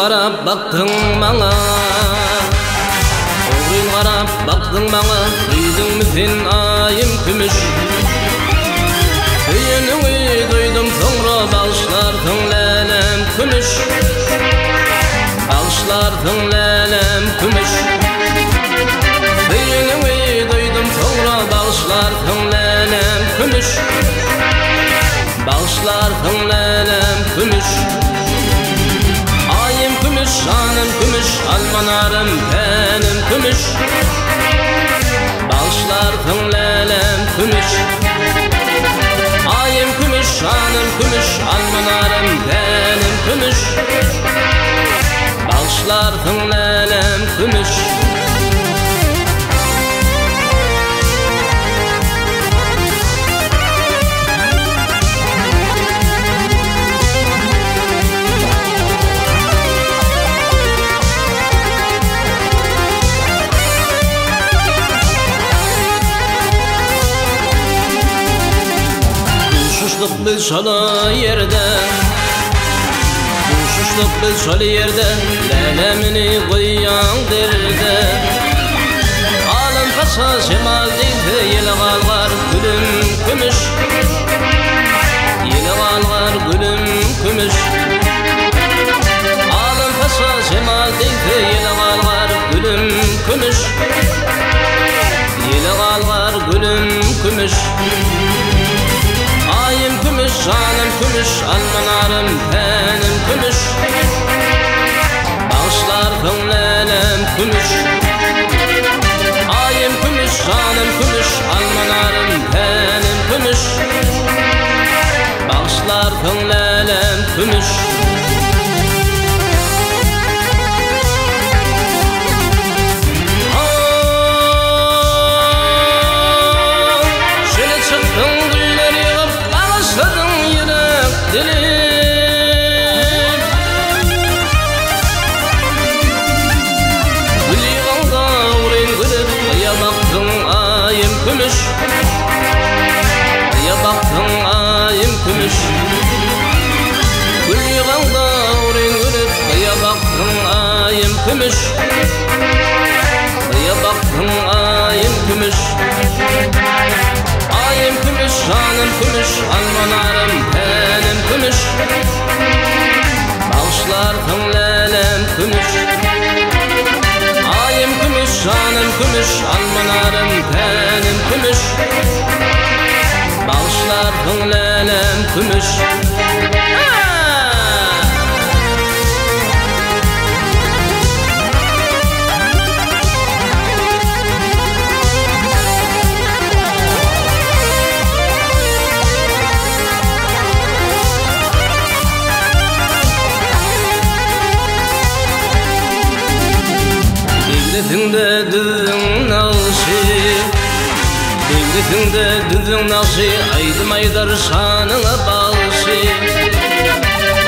qarab baktın bana, oğrin qarab baktın bana, duydun mu sen ayım kümüş? Köyünü duydum sonra bağışlardın lelem kümüş, bağışlardın lelem kümüş. Köyünü duydum sonra bağışlardın lelem kümüş, bağışlardın lelem kümüş. Ayım kümüş, şanım kümüş, almanarım tenim kümüş, bağışlardın lelem kümüş. Ayım kümüş, şanım kümüş, almanarım tenim kümüş, bağışlardın lelem kümüş. Uçuştuk biz şalı yerde, uçuştuk biz şalı yerde, lelemini koyan derde. Alın kasa şemal deydi, yeli kalgar gülüm kümüş, yeli kalgar gülüm kümüş. Alın kasa şemal deydi, yeli kalgar gülüm kümüş, yeli kalgar gülüm kümüş. Ayım kümüş, şanım kümüş, almanarım tenim kümüş, bağışlardın lelem kümüş. Ayım kümüş, şanım kümüş, almanarım tenim kümüş, bağışlardın lelem kümüş. Kümüş, ya baktın ayım kümüş. Gül yığanda uğrun gülüp, ya baktın ayım kümüş, ya baktın ayım kümüş. Ayım kümüş, şanım kümüş, almanarım tenim kümüş, bağışlardın lelem kümüş. Ayım kümüş, şanım kümüş, almanarım tenim kümüş, bağışlardın lelem kümüş. Devletinde düzün nağışı, devletinde düzün nağışı, aydım aydar şanına bağışı.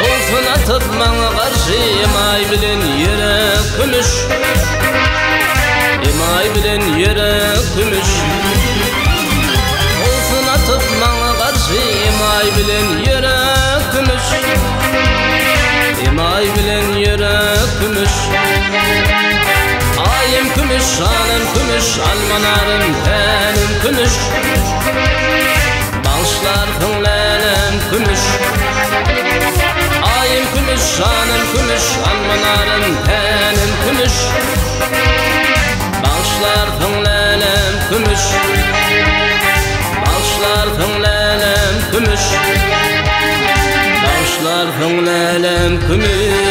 Olsun atıp bana karşı, emay bilen yere kümüş, emay bilen yere kümüş. Olsun atıp bana karşı, emay bilen yere kümüş, emay bilen yere kümüş. Ayım kümüş, şanım kümüş, almanarım tenim kümüş, bağışlardın lelem kümüş. Ayım kümüş, şanım kümüş, almanarım tenim kümüş, bağışlardın lelem kümüş, bağışlardın lelem kümüş, bağışlardın lelem kümüş.